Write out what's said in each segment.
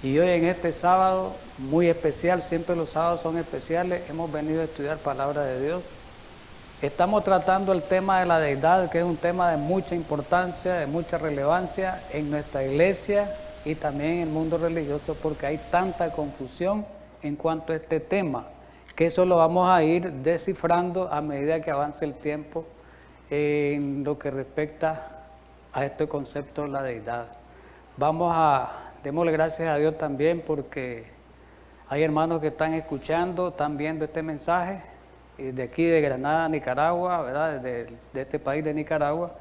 Y hoy en este sábado muy especial, siempre los sábados son especiales, hemos venido a estudiar palabra de Dios. Estamos tratando el tema de la deidad, que es un tema de mucha importancia, de mucha relevancia en nuestra iglesia y también en el mundo religioso, porque hay tanta confusión en cuanto a este tema, que eso lo vamos a ir descifrando a medida que avance el tiempo en lo que respecta a este concepto de la deidad. Démosle gracias a Dios también porque hay hermanos que están escuchando, están viendo este mensaje de aquí de Granada, Nicaragua, ¿verdad? De este país de Nicaragua.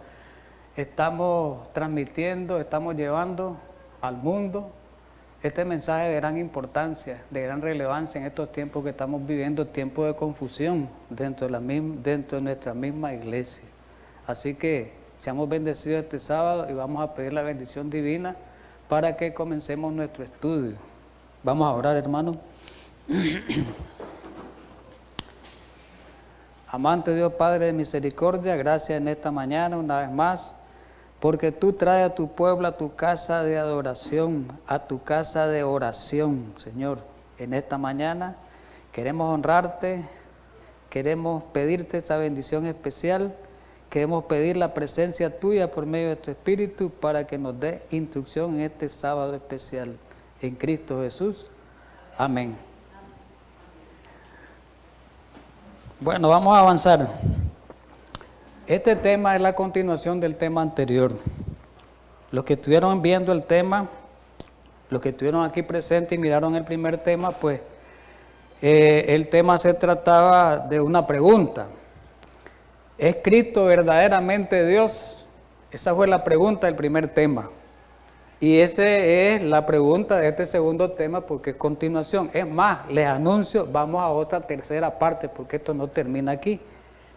Estamos transmitiendo, estamos llevando al mundo este mensaje de gran importancia, de gran relevancia en estos tiempos que estamos viviendo, tiempos de confusión dentro de nuestra misma iglesia. Así que seamos bendecidos este sábado y vamos a pedir la bendición divina para que comencemos nuestro estudio. Vamos a orar, hermanos. Amante Dios Padre de misericordia, gracias en esta mañana una vez más, porque tú traes a tu pueblo a tu casa de adoración, a tu casa de oración, Señor. En esta mañana queremos honrarte, queremos pedirte esta bendición especial, queremos pedir la presencia tuya por medio de tu Espíritu para que nos dé instrucción en este sábado especial. En Cristo Jesús. Amén. Bueno, vamos a avanzar. Este tema es la continuación del tema anterior. Los que estuvieron viendo el tema, los que estuvieron aquí presentes y miraron el primer tema, pues el tema se trataba de una pregunta. ¿Es Cristo verdaderamente Dios? Esa fue la pregunta del primer tema. Y esa es la pregunta de este segundo tema porque es continuación. Es más, les anuncio, vamos a otra tercera parte porque esto no termina aquí.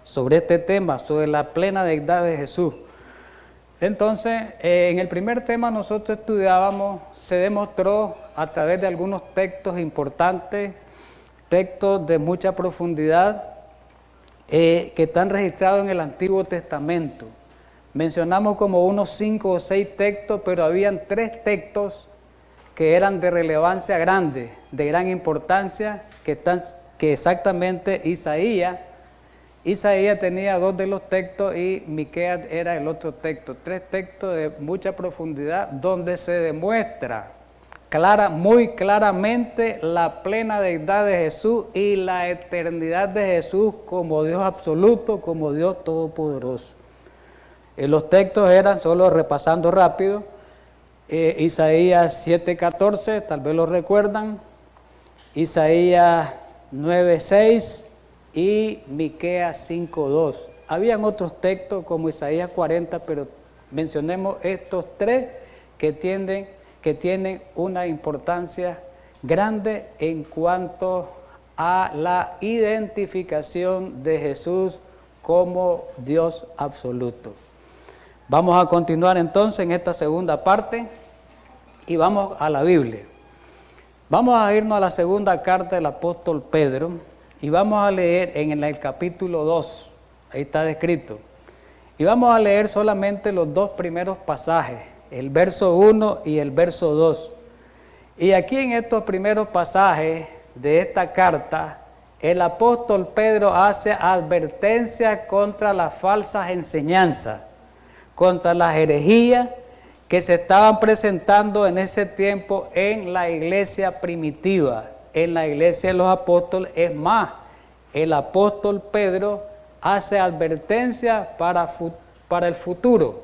Sobre este tema, sobre la plena deidad de Jesús. Entonces, en el primer tema nosotros estudiábamos, se demostró a través de algunos textos importantes, textos de mucha profundidad, que están registrados en el Antiguo Testamento. Mencionamos como unos 5 o 6 textos, pero habían 3 textos que eran de relevancia grande, de gran importancia, que exactamente Isaías tenía 2 de los textos y Miqueas era el otro texto. 3 textos de mucha profundidad donde se demuestra muy claramente la plena deidad de Jesús y la eternidad de Jesús como Dios absoluto, como Dios todopoderoso. Los textos eran, solo repasando rápido, Isaías 7:14, tal vez lo recuerdan, Isaías 9:6 y Miqueas 5:2. Habían otros textos como Isaías 40, pero mencionemos estos 3 que tienen una importancia grande en cuanto a la identificación de Jesús como Dios absoluto. Vamos a continuar entonces en esta segunda parte y vamos a la Biblia. Vamos a irnos a la segunda carta del apóstol Pedro y vamos a leer en el capítulo 2, ahí está descrito, y vamos a leer solamente los 2 primeros pasajes, el verso 1 y el verso 2. Y aquí en estos primeros pasajes de esta carta, el apóstol Pedro hace advertencia contra las falsas enseñanzas, contra las herejías que se estaban presentando en ese tiempo en la iglesia primitiva, en la iglesia de los apóstoles. Es más, el apóstol Pedro hace advertencia para el futuro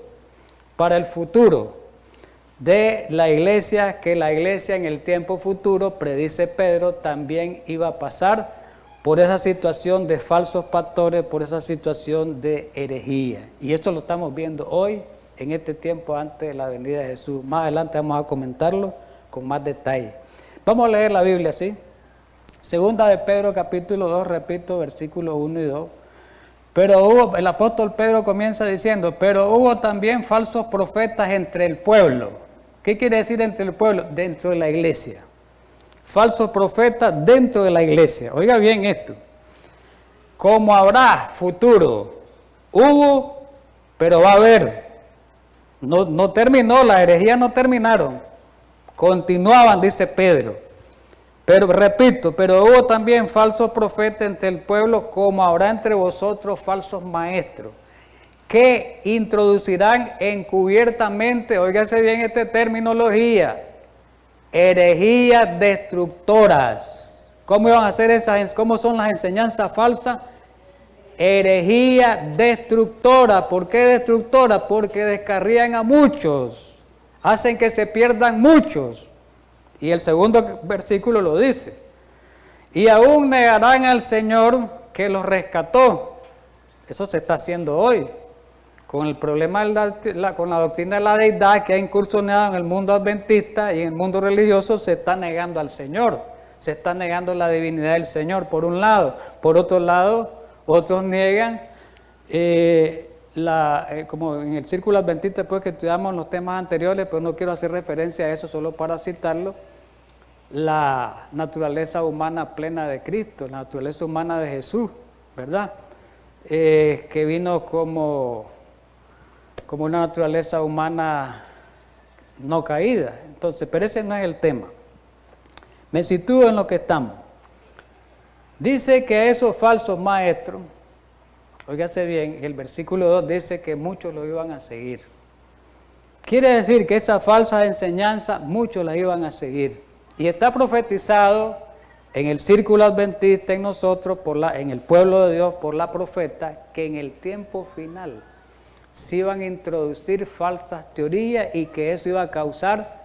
de la iglesia, que la iglesia en el tiempo futuro, predice Pedro, también iba a pasar por esa situación de falsos pastores, por esa situación de herejía. Y esto lo estamos viendo hoy, en este tiempo antes de la venida de Jesús. Más adelante vamos a comentarlo con más detalle. Vamos a leer la Biblia, ¿sí? Segunda de Pedro, capítulo 2, repito, versículos 1 y 2. El apóstol Pedro comienza diciendo, pero hubo también falsos profetas entre el pueblo. ¿Qué quiere decir entre el pueblo? Dentro de la iglesia. Falsos profetas dentro de la iglesia. Oiga bien esto. Como habrá futuro, hubo, pero va a haber. No terminó, las herejías no terminaron. continuaban, dice Pedro. Pero repito, pero hubo también falsos profetas entre el pueblo, como habrá entre vosotros falsos maestros, que introducirán encubiertamente, óigase bien esta terminología, herejías destructoras. ¿Cómo iban a hacer esas? ¿Cómo son las enseñanzas falsas? Herejía destructora. ¿Por qué destructora? Porque descarrían a muchos, hacen que se pierdan muchos. Y el segundo versículo lo dice. Y aún negarán al Señor que los rescató. Eso se está haciendo hoy. Con el problema con la doctrina de la deidad que ha incursionado en el mundo adventista y en el mundo religioso, se está negando al Señor. Se está negando la divinidad del Señor, por un lado. Por otro lado, otros niegan, como en el círculo adventista, después que estudiamos los temas anteriores, pero no quiero hacer referencia a eso solo para citarlo, la naturaleza humana plena de Cristo, la naturaleza humana de Jesús, ¿verdad? Que vino como una naturaleza humana no caída. Entonces, pero ese no es el tema. Me sitúo en lo que estamos. Dice que a esos falsos maestros, óigase bien, el versículo 2 dice que muchos lo iban a seguir. Quiere decir que esa falsa enseñanza muchos la iban a seguir. Y está profetizado en el círculo adventista, en nosotros, en el pueblo de Dios, por la profeta, que en el tiempo final se iban a introducir falsas teorías y que eso iba a causar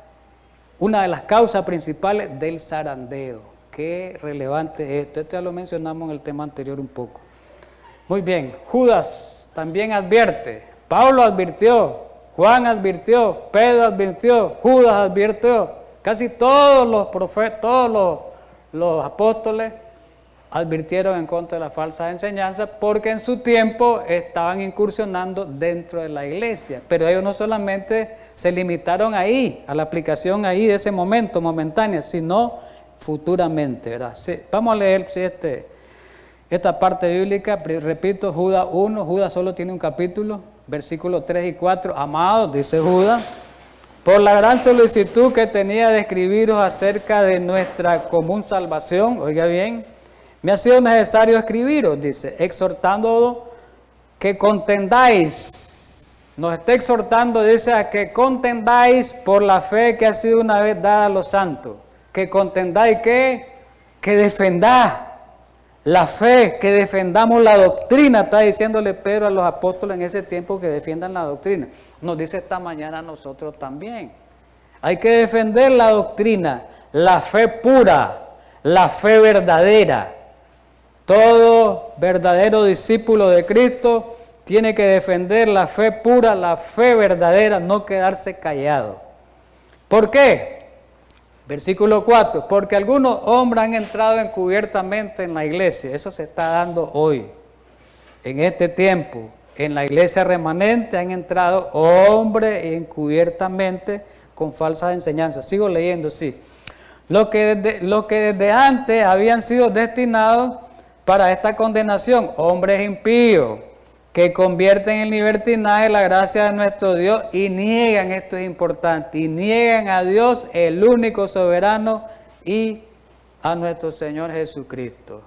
una de las causas principales del zarandeo. Qué relevante es esto. Esto ya lo mencionamos en el tema anterior un poco. Muy bien, Judas también advierte, Pablo advirtió, Juan advirtió, Pedro advirtió, Judas advirtió, casi todos los profetas, todos los apóstoles advirtieron en contra de la falsa enseñanza porque en su tiempo estaban incursionando dentro de la iglesia, pero ellos no solamente se limitaron ahí, a la aplicación ahí de ese momento momentánea, sino futuramente, ¿verdad? Sí, vamos a leer esta parte bíblica, repito, Judas 1, Judas solo tiene un capítulo, versículos 3 y 4, amados, dice Judas, por la gran solicitud que tenía de escribiros acerca de nuestra común salvación, oiga bien, me ha sido necesario escribiros, dice, exhortando que contendáis, nos está exhortando, dice, a que contendáis por la fe que ha sido una vez dada a los santos. Que contendáis, que defendáis la fe, que defendamos la doctrina, está diciéndole Pedro a los apóstoles en ese tiempo que defiendan la doctrina. Nos dice esta mañana a nosotros también. Hay que defender la doctrina, la fe pura, la fe verdadera. Todo verdadero discípulo de Cristo tiene que defender la fe pura, la fe verdadera, no quedarse callado. ¿Por qué? Versículo 4, porque algunos hombres han entrado encubiertamente en la iglesia, eso se está dando hoy, en este tiempo, en la iglesia remanente han entrado hombres encubiertamente con falsas enseñanzas. Sigo leyendo, sí. Lo que desde antes habían sido destinados para esta condenación, hombres impíos, que convierten en libertinaje la gracia de nuestro Dios y niegan, esto es importante, y niegan a Dios, el único soberano, y a nuestro Señor Jesucristo.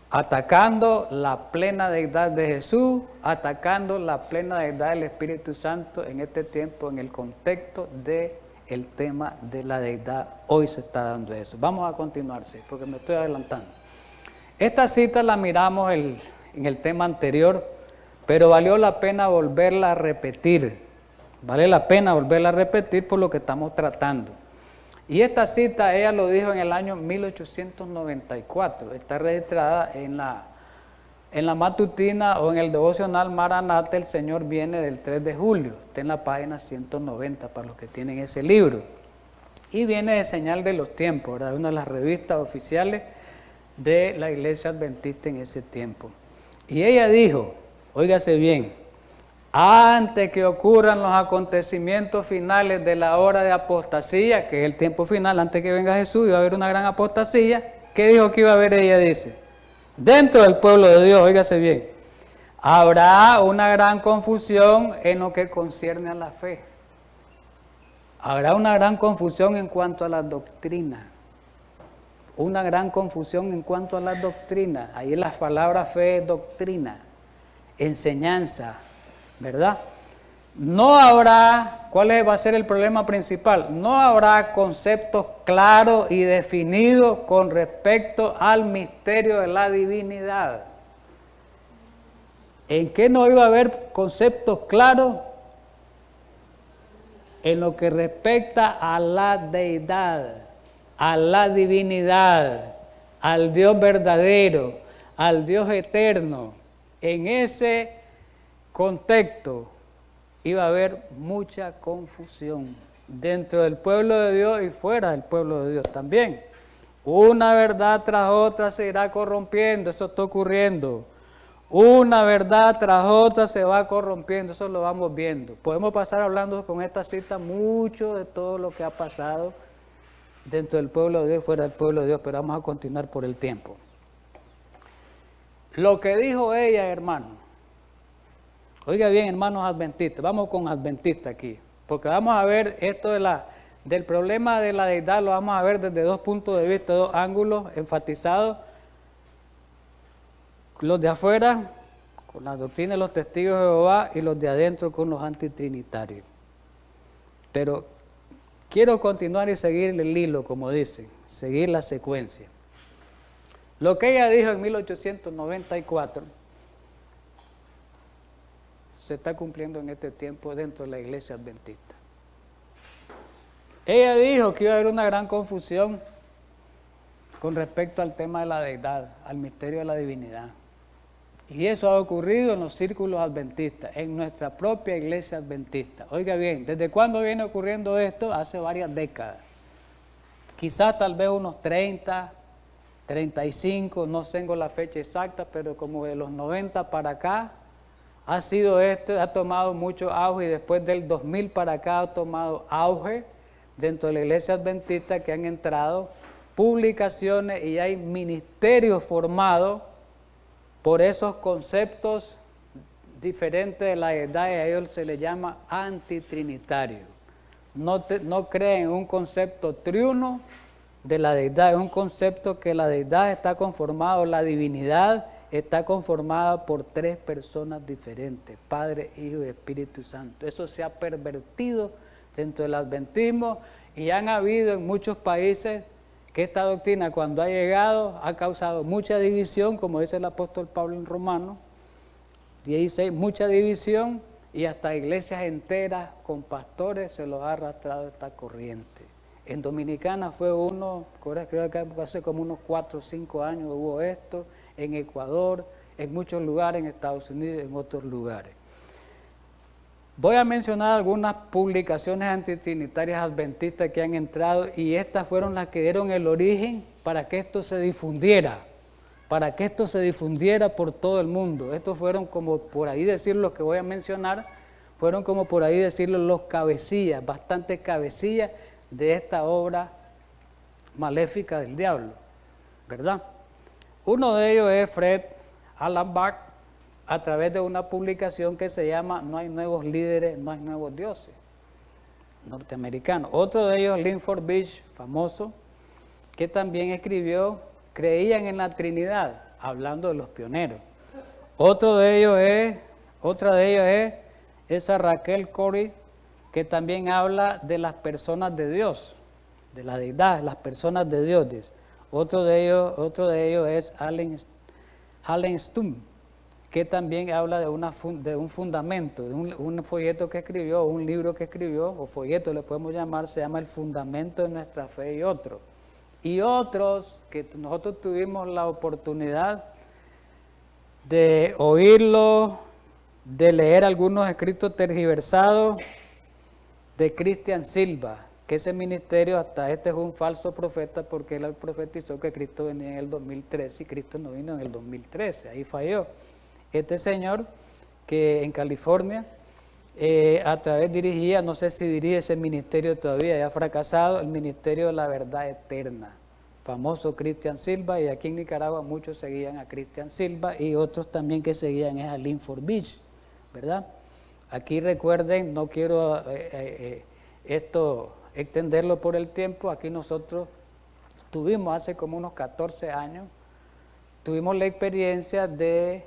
Atacando la plena deidad de Jesús, atacando la plena deidad del Espíritu Santo en este tiempo, en el contexto del tema de la deidad. Hoy se está dando eso. Vamos a continuar, sí, porque me estoy adelantando. Esta cita la miramos en el tema anterior, pero valió la pena volverla a repetir. Vale la pena volverla a repetir por lo que estamos tratando. Y esta cita ella lo dijo en el año 1894. Está registrada en la matutina o en el devocional Maranata, el Señor viene, del 3 de julio. Está en la página 190 para los que tienen ese libro. Y viene de Señal de los Tiempos, ¿verdad? Una de las revistas oficiales de la Iglesia Adventista en ese tiempo. Y ella dijo, óigase bien, antes que ocurran los acontecimientos finales de la hora de apostasía, que es el tiempo final, antes que venga Jesús, iba a haber una gran apostasía. ¿Qué dijo que iba a haber? Ella dice, dentro del pueblo de Dios, óigase bien, habrá una gran confusión en lo que concierne a la fe. Habrá una gran confusión en cuanto a la doctrina. Una gran confusión en cuanto a la doctrina. Ahí las palabras fe es doctrina, enseñanza, ¿verdad? No habrá, ¿cuál va a ser el problema principal? No habrá conceptos claros y definidos con respecto al misterio de la divinidad. ¿En qué no iba a haber conceptos claros? En lo que respecta a la deidad, a la divinidad, al Dios verdadero, al Dios eterno. En ese contexto iba a haber mucha confusión dentro del pueblo de Dios y fuera del pueblo de Dios también. Una verdad tras otra se irá corrompiendo, eso está ocurriendo. Una verdad tras otra se va corrompiendo, eso lo vamos viendo. Podemos pasar hablando con esta cita mucho de todo lo que ha pasado dentro del pueblo de Dios y fuera del pueblo de Dios, pero vamos a continuar por el tiempo. Lo que dijo ella, hermano, oiga bien, hermanos adventistas, vamos con adventistas aquí, porque vamos a ver esto del problema de la deidad, lo vamos a ver desde dos puntos de vista, dos ángulos enfatizados. Los de afuera, con la doctrina de los testigos de Jehová, y los de adentro con los antitrinitarios. Pero quiero continuar y seguir el hilo, como dicen, seguir la secuencia. Lo que ella dijo en 1894 se está cumpliendo en este tiempo dentro de la iglesia adventista. Ella dijo que iba a haber una gran confusión con respecto al tema de la deidad, al misterio de la divinidad. Y eso ha ocurrido en los círculos adventistas, en nuestra propia iglesia adventista. Oiga bien, ¿desde cuándo viene ocurriendo esto? Hace varias décadas. Quizás tal vez unos 30, 35, no tengo la fecha exacta, pero como de los 90 para acá, ha sido esto, ha tomado mucho auge y después del 2000 para acá ha tomado auge dentro de la iglesia adventista, que han entrado publicaciones y hay ministerios formados por esos conceptos diferentes de la deidad, y a ellos se les llama antitrinitario. No creen en un concepto triuno de la deidad, es un concepto que la deidad está conformada, la divinidad está conformada por tres personas diferentes, Padre, Hijo y Espíritu Santo. Eso se ha pervertido dentro del adventismo y han habido en muchos países que esta doctrina, cuando ha llegado, ha causado mucha división, como dice el apóstol Pablo en Romanos 16, mucha división, y hasta iglesias enteras con pastores se los ha arrastrado esta corriente. En Dominicana fue creo que hace como unos 4 o 5 años hubo esto, en Ecuador, en muchos lugares, en Estados Unidos, en otros lugares. Voy a mencionar algunas publicaciones antitrinitarias adventistas que han entrado, y estas fueron las que dieron el origen para que esto se difundiera, por todo el mundo. Estos fueron, como por ahí decir los que voy a mencionar, fueron como por ahí decirlo los cabecillas, bastantes cabecillas de esta obra maléfica del diablo, ¿verdad? Uno de ellos es Fred Alan Bach, a través de una publicación que se llama No hay nuevos líderes, no hay nuevos dioses, norteamericano. Otro de ellos, Linford Beach, famoso, que también escribió Creían en la Trinidad, hablando de los pioneros. Otra de ellos es esa Raquel Corey, que también habla de las personas de Dios, de la deidad, las personas de Dios. Dice. Otro de ellos es Allen Stum, que también habla de un fundamento, de un folleto que escribió, un libro que escribió, o folleto le podemos llamar, se llama El Fundamento de Nuestra Fe, y otros que nosotros tuvimos la oportunidad de oírlo, de leer algunos escritos tergiversados de Cristian Silva, que ese ministerio, hasta es un falso profeta, porque él profetizó que Cristo venía en el 2013 y Cristo no vino en el 2013, ahí falló. Este señor que en California a través dirigía, no sé si dirige ese ministerio todavía, ya ha fracasado, el Ministerio de la Verdad Eterna, famoso Cristian Silva, y aquí en Nicaragua muchos seguían a Cristian Silva y otros también que seguían es a Linford Beach, ¿verdad? Aquí recuerden, no quiero esto extenderlo por el tiempo. Aquí nosotros tuvimos hace como unos 14 años, tuvimos la experiencia de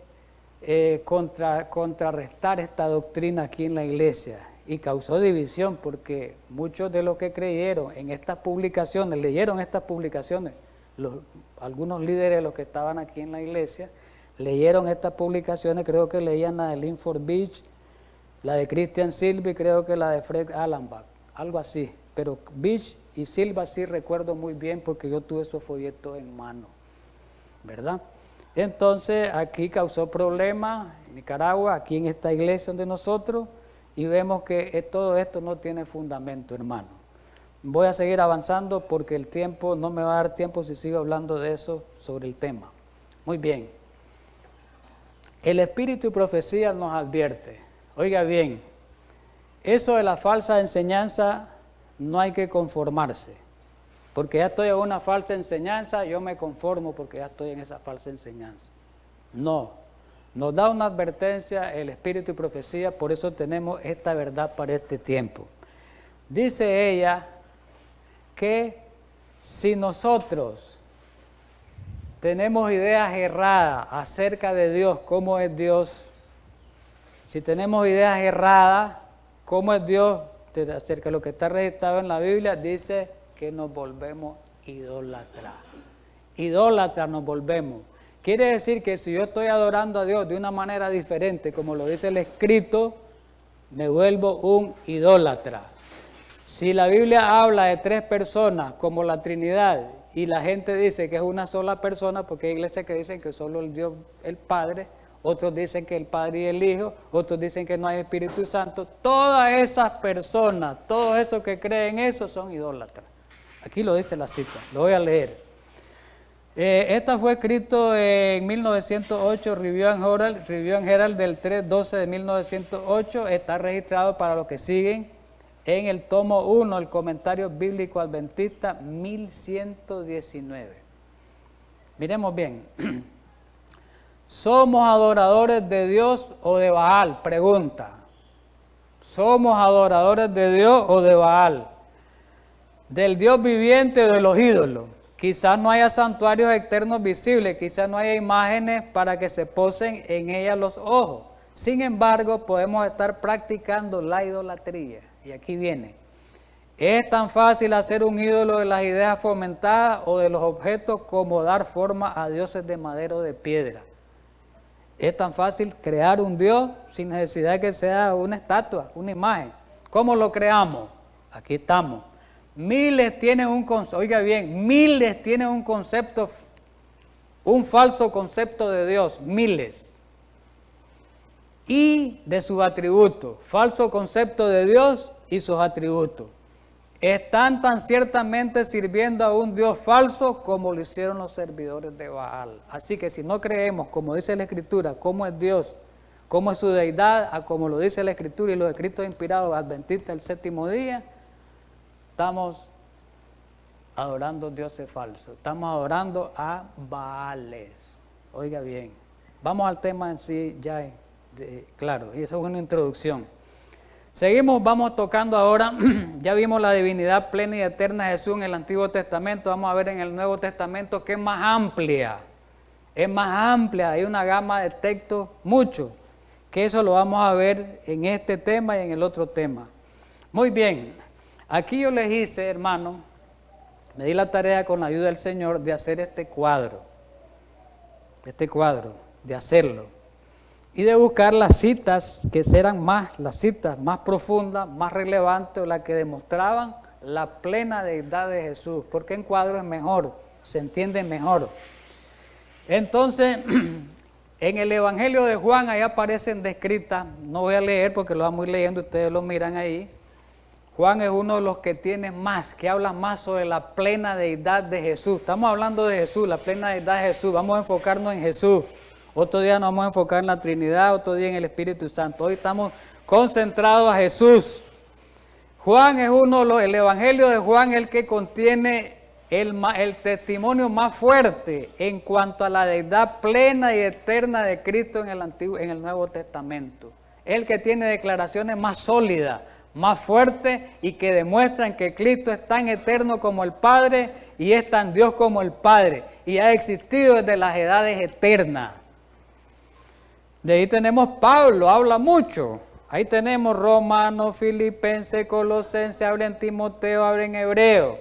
contrarrestar esta doctrina aquí en la iglesia, y causó división porque muchos de los que creyeron en estas publicaciones, leyeron estas publicaciones, algunos líderes de los que estaban aquí en la iglesia, leyeron estas publicaciones, creo que leían la de Linford Beach, la de Christian Silva y creo que la de Fred Allenbach, algo así, pero Beach y Silva sí recuerdo muy bien porque yo tuve esos folletos en mano, ¿verdad? Entonces aquí causó problemas en Nicaragua, aquí en esta iglesia de nosotros, y vemos que todo esto no tiene fundamento, hermano. Voy a seguir avanzando porque el tiempo, no me va a dar tiempo si sigo hablando de eso, sobre el tema. Muy bien. El Espíritu y Profecía nos advierte, oiga bien, eso de la falsa enseñanza no hay que conformarse, porque ya estoy en una falsa enseñanza, yo me conformo porque ya estoy en esa falsa enseñanza. No, nos da una advertencia el Espíritu y Profecía, por eso tenemos esta verdad para este tiempo. Dice ella que si nosotros tenemos ideas erradas acerca de Dios, cómo es Dios, si tenemos ideas erradas, cómo es Dios, acerca de lo que está registrado en la Biblia, dice que nos volvemos idólatras. Idólatras nos volvemos. Quiere decir que si yo estoy adorando a Dios de una manera diferente, como lo dice el escrito, me vuelvo un idólatra. Si la Biblia habla de 3 personas como la Trinidad y la gente dice que es una sola persona, porque hay iglesias que dicen que solo el Dios, el Padre, otros dicen que el Padre y el Hijo, otros dicen que no hay Espíritu Santo, todas esas personas, todos esos que creen eso son idólatras. Aquí lo dice la cita, lo voy a leer. Esta fue escrito en 1908, Review and Herald del 3/12 de 1908, está registrado para los que siguen en el tomo 1, el comentario bíblico adventista 1119. Miremos bien. ¿Somos adoradores de Dios o de Baal? Pregunta. ¿Somos adoradores de Dios o de Baal? ¿Del Dios viviente o de los ídolos? Quizás no haya santuarios externos visibles, quizás no haya imágenes para que se posen en ellas los ojos. Sin embargo, podemos estar practicando la idolatría. Y aquí viene. ¿Es tan fácil hacer un ídolo de las ideas fomentadas o de los objetos como dar forma a dioses de madera o de piedra? Es tan fácil crear un Dios sin necesidad de que sea una estatua, una imagen. ¿Cómo lo creamos? Aquí estamos. Miles tienen un concepto, oiga bien, miles tienen un concepto, un falso concepto de Dios, miles. Y de sus atributos, falso concepto de Dios y sus atributos. Están tan ciertamente sirviendo a un Dios falso como lo hicieron los servidores de Baal. Así que si no creemos, como dice la Escritura, cómo es Dios, cómo es su deidad, a como lo dice la Escritura y los escritos inspirados adventistas del 7º día, estamos adorando dioses falsos, estamos adorando a Baales. Oiga bien, vamos al tema en sí ya, claro, y eso es una introducción. Seguimos, vamos tocando ahora, ya vimos la divinidad plena y eterna de Jesús en el Antiguo Testamento, vamos a ver en el Nuevo Testamento que es más amplia, hay una gama de textos, mucho, que eso lo vamos a ver en este tema y en el otro tema. Muy bien, aquí yo les hice, hermano, me di la tarea con la ayuda del Señor de hacer este cuadro, de hacerlo. Y de buscar las citas que eran las citas más profundas, más relevantes, o las que demostraban la plena deidad de Jesús, porque en cuadro es mejor, se entiende mejor. Entonces, en el Evangelio de Juan, ahí aparecen descritas, no voy a leer porque lo vamos a ir leyendo, ustedes lo miran ahí. Juan es uno de los que tiene más, que habla más sobre la plena deidad de Jesús. Estamos hablando de Jesús, la plena deidad de Jesús, vamos a enfocarnos en Jesús. Otro día nos vamos a enfocar en la Trinidad, otro día en el Espíritu Santo. Hoy estamos concentrados a Jesús. Juan es el Evangelio de Juan es el que contiene el testimonio más fuerte en cuanto a la deidad plena y eterna de Cristo en el Nuevo Testamento. Es el que tiene declaraciones más sólidas, más fuertes y que demuestran que Cristo es tan eterno como el Padre y es tan Dios como el Padre y ha existido desde las edades eternas. De ahí tenemos Pablo, habla mucho. Ahí tenemos Romanos, Filipenses, Colosenses, habla en Timoteo, habla en Hebreo.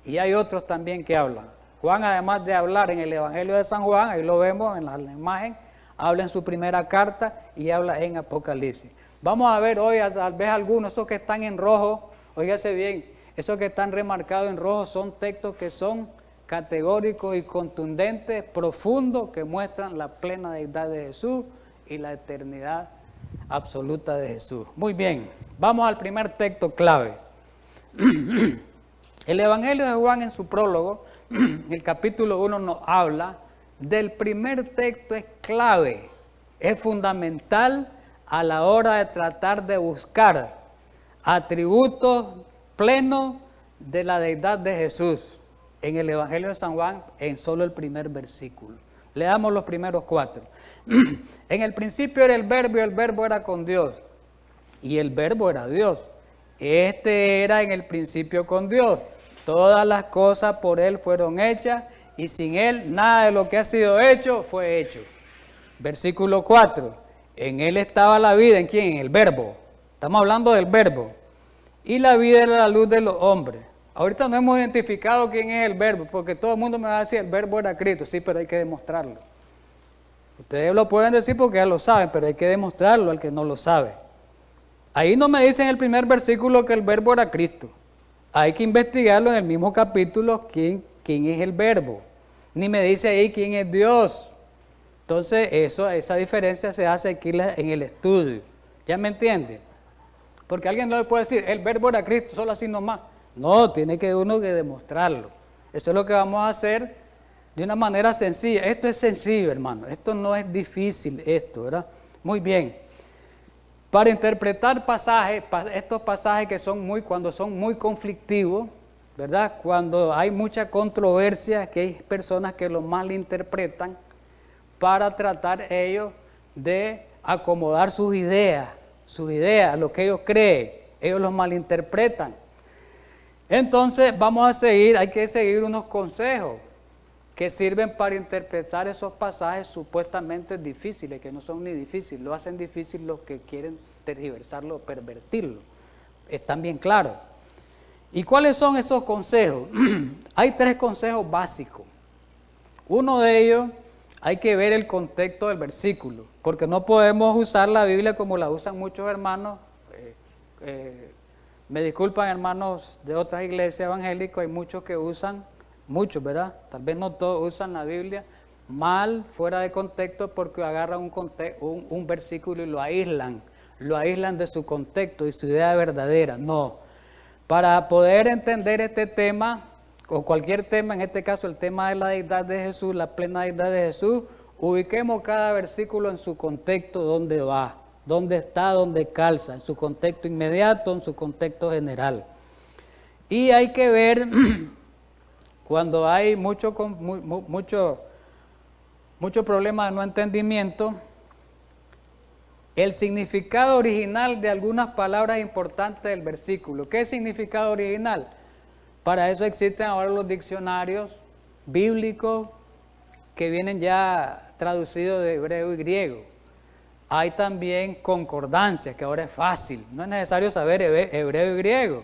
Y hay otros también que hablan. Juan, además de hablar en el Evangelio de San Juan, ahí lo vemos en la imagen, habla en su primera carta y habla en Apocalipsis. Vamos a ver hoy tal vez algunos, esos que están en rojo, óigase bien, esos que están remarcados en rojo son textos que son categóricos y contundentes, profundos, que muestran la plena deidad de Jesús y la eternidad absoluta de Jesús. Muy bien, vamos al primer texto clave. El Evangelio de Juan en su prólogo, el capítulo 1 nos habla del primer texto, es clave, es fundamental a la hora de tratar de buscar atributos plenos de la deidad de Jesús en el Evangelio de San Juan, en solo el primer versículo. Leamos los primeros 4. En el principio era el verbo era con Dios, y el verbo era Dios. Este era en el principio con Dios. Todas las cosas por Él fueron hechas, y sin Él nada de lo que ha sido hecho fue hecho. Versículo 4. En Él estaba la vida, ¿en quién? En el verbo. Estamos hablando del verbo. Y la vida era la luz de los hombres. Ahorita no hemos identificado quién es el verbo, porque todo el mundo me va a decir el verbo era Cristo. Sí, pero hay que demostrarlo. Ustedes lo pueden decir porque ya lo saben, pero hay que demostrarlo al que no lo sabe. Ahí no me dicen en el primer versículo que el verbo era Cristo. Hay que investigarlo en el mismo capítulo quién es el verbo. Ni me dice ahí quién es Dios. Entonces esa diferencia se hace aquí en el estudio. ¿Ya me entiende? Porque alguien no le puede decir, el verbo era Cristo, solo así nomás. No, tiene que uno que demostrarlo. Eso es lo que vamos a hacer de una manera sencilla. Esto es sencillo, hermano. Esto no es difícil, esto, ¿verdad? Muy bien. Para interpretar pasajes, estos pasajes que cuando son muy conflictivos, ¿verdad? Cuando hay mucha controversia, que hay personas que lo malinterpretan, para tratar ellos de acomodar sus ideas, lo que ellos creen, ellos los malinterpretan. Entonces hay que seguir unos consejos que sirven para interpretar esos pasajes supuestamente difíciles, que no son ni difíciles, lo hacen difícil los que quieren tergiversarlo o pervertirlo. Están bien claros. ¿Y cuáles son esos consejos? Hay 3 consejos básicos. Uno de ellos, hay que ver el contexto del versículo, porque no podemos usar la Biblia como la usan muchos hermanos. Me disculpan, hermanos de otras iglesias evangélicas, hay muchos que usan, muchos, ¿verdad? Tal vez no todos usan la Biblia mal, fuera de contexto, porque agarran un versículo y lo aíslan de su contexto y su idea verdadera. No, para poder entender este tema, o cualquier tema, en este caso el tema de la deidad de Jesús, la plena deidad de Jesús, ubiquemos cada versículo en su contexto, dónde va, dónde está, dónde calza, en su contexto inmediato, en su contexto general. Y hay que ver, cuando hay mucho problema de no entendimiento, el significado original de algunas palabras importantes del versículo. ¿Qué es significado original? Para eso existen ahora los diccionarios bíblicos que vienen ya traducidos de hebreo y griego. Hay también concordancias, que ahora es fácil, no es necesario saber hebreo y griego.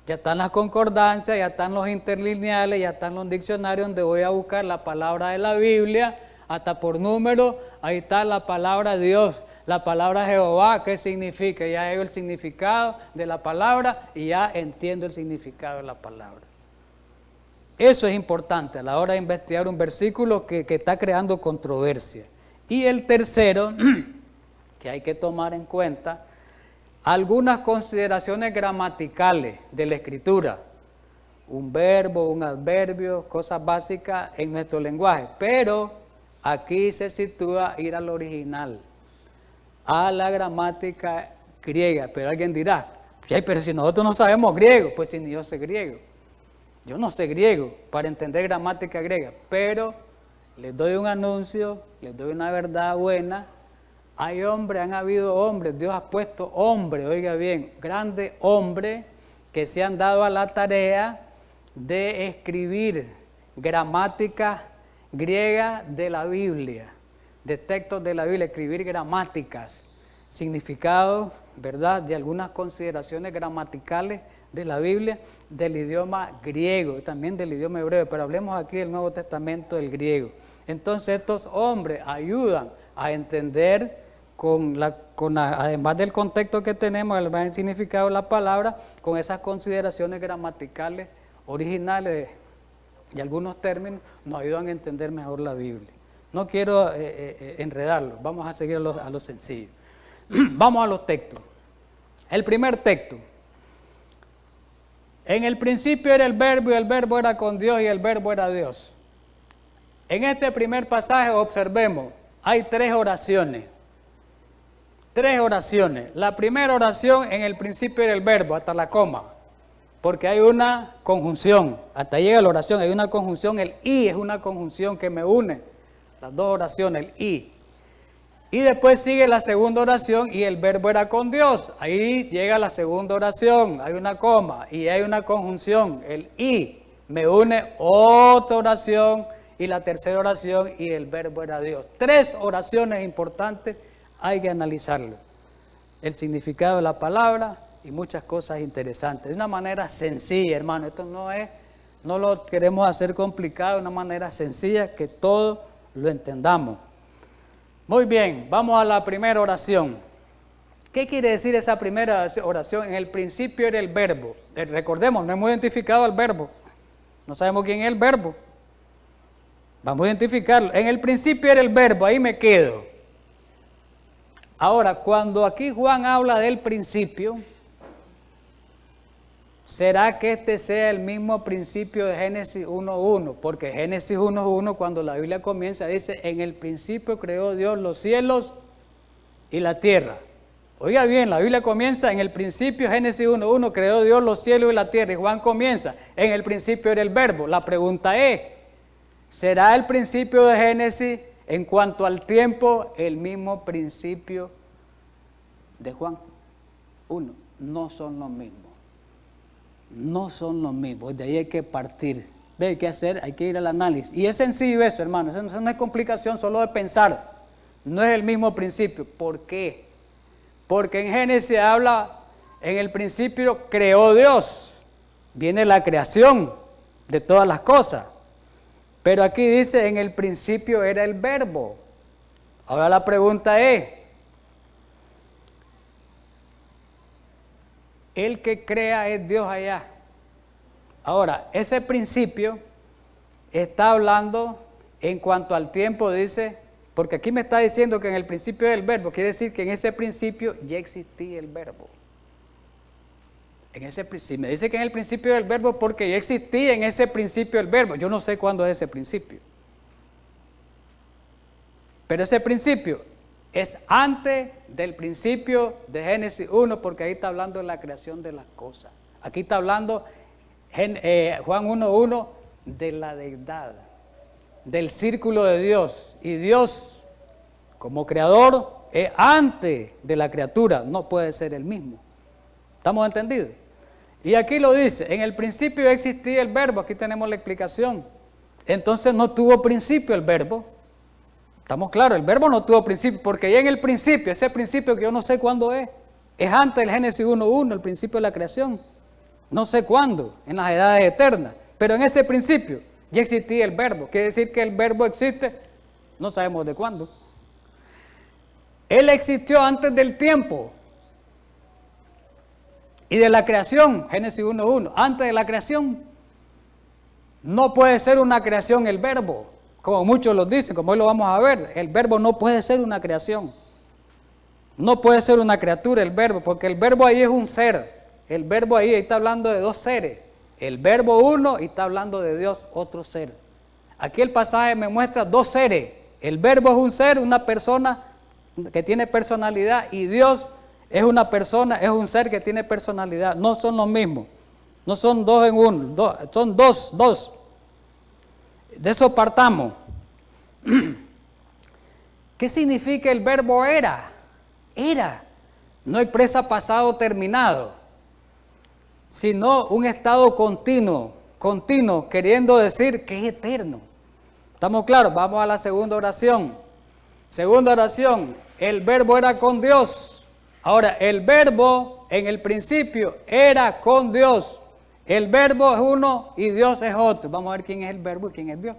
Ya están las concordancias, ya están los interlineales, ya están los diccionarios donde voy a buscar la palabra de la Biblia, hasta por número, ahí está la palabra Dios, la palabra Jehová, ¿qué significa? Ya veo el significado de la palabra y ya entiendo el significado de la palabra. Eso es importante a la hora de investigar un versículo que está creando controversia. Y el tercero, que hay que tomar en cuenta, algunas consideraciones gramaticales de la escritura. Un verbo, un adverbio, cosas básicas en nuestro lenguaje. Pero aquí se sitúa ir al original, a la gramática griega. Pero alguien dirá, pero si nosotros no sabemos griego, pues si ni yo sé griego. Yo no sé griego para entender gramática griega, pero les doy un anuncio, les doy una verdad buena. Hay hombres, han habido hombres, Dios ha puesto hombres, oiga bien, grandes hombres que se han dado a la tarea de escribir gramática griega de la Biblia, de textos de la Biblia, escribir gramáticas, significados, ¿verdad?, de algunas consideraciones gramaticales de la Biblia, del idioma griego y también del idioma hebreo, pero hablemos aquí del Nuevo Testamento del griego. Entonces estos hombres ayudan a entender además del contexto que tenemos, el significado de la palabra, con esas consideraciones gramaticales originales y algunos términos nos ayudan a entender mejor la Biblia. No quiero enredarlo, vamos a seguir a lo sencillo. Vamos a los textos. El primer texto. En el principio era el verbo y el verbo era con Dios y el verbo era Dios. En este primer pasaje observemos, hay tres oraciones. Tres oraciones. La primera oración, en el principio era el verbo, hasta la coma, porque hay una conjunción, hasta llega la oración, hay una conjunción, el y es una conjunción que me une, las dos oraciones, el y. Y después sigue la segunda oración y el verbo era con Dios, ahí llega la segunda oración, hay una coma y hay una conjunción, el y, me une otra oración y la tercera oración y el verbo era Dios. Tres oraciones importantes. Hay que analizarlo, el significado de la palabra y muchas cosas interesantes. De una manera sencilla, hermano, esto no lo queremos hacer complicado, de una manera sencilla que todos lo entendamos. Muy bien, vamos a la primera oración. ¿Qué quiere decir esa primera oración? En el principio era el verbo. Recordemos, no hemos identificado al verbo, no sabemos quién es el verbo. Vamos a identificarlo. En el principio era el verbo, ahí me quedo. Ahora, cuando aquí Juan habla del principio, ¿será que este sea el mismo principio de Génesis 1.1? Porque Génesis 1.1, cuando la Biblia comienza, dice, en el principio creó Dios los cielos y la tierra. Oiga bien, la Biblia comienza, en el principio, Génesis 1.1, creó Dios los cielos y la tierra. Y Juan comienza, en el principio era el verbo. La pregunta es, ¿será el principio de Génesis en cuanto al tiempo el mismo principio de Juan 1? No son los mismos. No son los mismos. De ahí hay que partir. ¿Ve? ¿Qué hacer? Hay que ir al análisis. Y es sencillo eso, hermano. Eso no es complicación solo de pensar. No es el mismo principio. ¿Por qué? Porque en Génesis habla, en el principio creó Dios. Viene la creación de todas las cosas. Pero aquí dice, en el principio era el verbo. Ahora la pregunta es, el que crea es Dios allá. Ahora, ese principio está hablando en cuanto al tiempo, dice, porque aquí me está diciendo que en el principio era el verbo, quiere decir que en ese principio ya existía el verbo. Si me dice que en el principio del verbo, porque ya existía en ese principio el verbo. Yo no sé cuándo es ese principio. Pero ese principio es antes del principio de Génesis 1, porque ahí está hablando de la creación de las cosas. Aquí está hablando Juan 1.1 de la deidad, del círculo de Dios. Y Dios, como creador, es antes de la criatura, no puede ser el mismo. ¿Estamos entendidos? Y aquí lo dice, en el principio existía el verbo, aquí tenemos la explicación. Entonces no tuvo principio el verbo. ¿Estamos claros? El verbo no tuvo principio, porque ya en el principio, ese principio que yo no sé cuándo es antes del Génesis 1.1, el principio de la creación. No sé cuándo, en las edades eternas, pero en ese principio ya existía el verbo. Quiere decir que el verbo existe, no sabemos de cuándo. Él existió antes del tiempo y de la creación, Génesis 1.1, antes de la creación. No puede ser una creación el verbo, como muchos lo dicen, como hoy lo vamos a ver. El verbo no puede ser una creación. No puede ser una criatura el verbo, porque el verbo ahí es un ser. El verbo ahí está hablando de dos seres. El verbo uno y está hablando de Dios, otro ser. Aquí el pasaje me muestra dos seres. El verbo es un ser, una persona que tiene personalidad, y Dios es una persona, es un ser que tiene personalidad. No son los mismos. No son dos en uno, son dos. De eso partamos. ¿Qué significa el verbo era? Era. No expresa pasado terminado, sino un estado continuo, queriendo decir que es eterno. ¿Estamos claros? Vamos a la segunda oración. Segunda oración, el verbo era con Dios. Ahora, el verbo en el principio era con Dios. El verbo es uno y Dios es otro. Vamos a ver quién es el verbo y quién es Dios.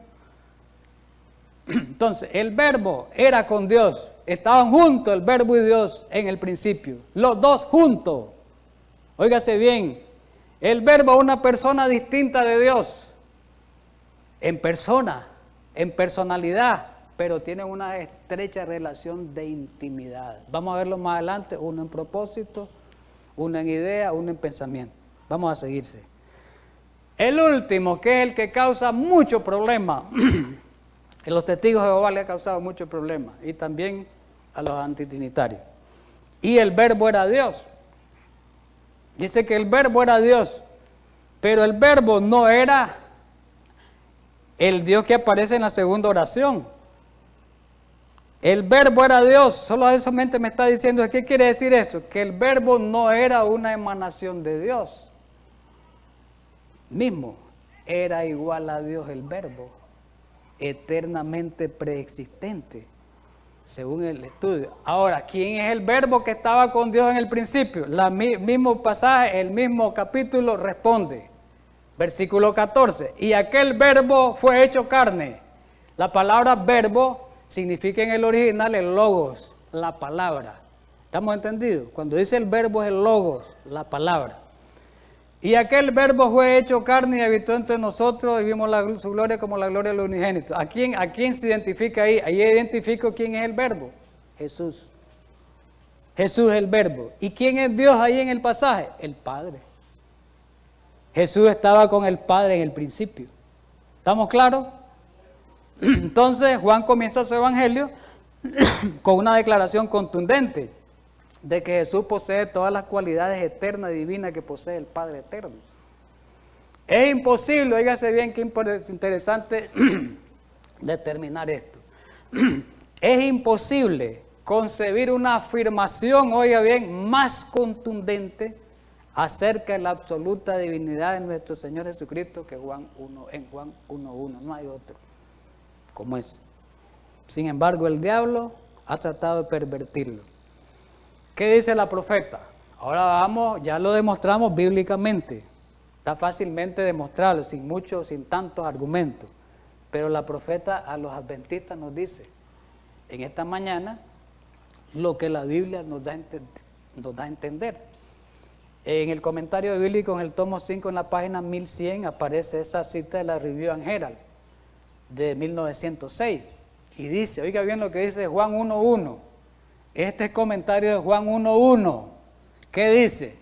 Entonces, el verbo era con Dios. Estaban juntos el verbo y Dios en el principio. Los dos juntos. Óigase bien. El verbo es una persona distinta de Dios. En persona, en personalidad, pero tiene una estrecha relación de intimidad. Vamos a verlo más adelante, uno en propósito, uno en idea, uno en pensamiento. Vamos a seguirse. El último, que es el que causa mucho problema. En los testigos de Jehová le ha causado mucho problema, y también a los antitrinitarios. Y el verbo era Dios. Dice que el verbo era Dios, pero el verbo no era el Dios que aparece en la segunda oración. El verbo era Dios, solo eso me está diciendo. ¿Qué quiere decir eso? Que el verbo no era una emanación de Dios mismo, era igual a Dios el verbo, eternamente preexistente, según el estudio. Ahora, ¿quién es el verbo que estaba con Dios en el principio? El mismo pasaje, el mismo capítulo responde. Versículo 14, y aquel verbo fue hecho carne. La palabra verbo significa en el original el logos, la palabra. ¿Estamos entendidos? Cuando dice el verbo es el logos, la palabra. Y aquel verbo fue hecho carne y habitó entre nosotros y vimos su gloria como la gloria del unigénito. ¿A quién se identifica ahí? Ahí identifico quién es el verbo. Jesús. Jesús es el verbo. ¿Y quién es Dios ahí en el pasaje? El Padre. Jesús estaba con el Padre en el principio. ¿Estamos claros? Entonces Juan comienza su evangelio con una declaración contundente de que Jesús posee todas las cualidades eternas y divinas que posee el Padre eterno. Es imposible, oígase bien, qué interesante determinar esto. Es imposible concebir una afirmación, oiga bien, más contundente acerca de la absoluta divinidad de nuestro Señor Jesucristo que en Juan 1:1. No hay otro como ese. Sin embargo, el diablo ha tratado de pervertirlo. ¿Qué dice la profeta? Ahora vamos, ya lo demostramos bíblicamente. Está fácilmente demostrable, sin tantos argumentos. Pero la profeta a los adventistas nos dice, en esta mañana, lo que la Biblia nos da a entender. En el comentario bíblico, en el tomo 5, en la página 1100, aparece esa cita de la Review and Herald de 1906. Y dice, oiga bien lo que dice Juan 1:1. Este es comentario de Juan 1:1. ¿Qué dice?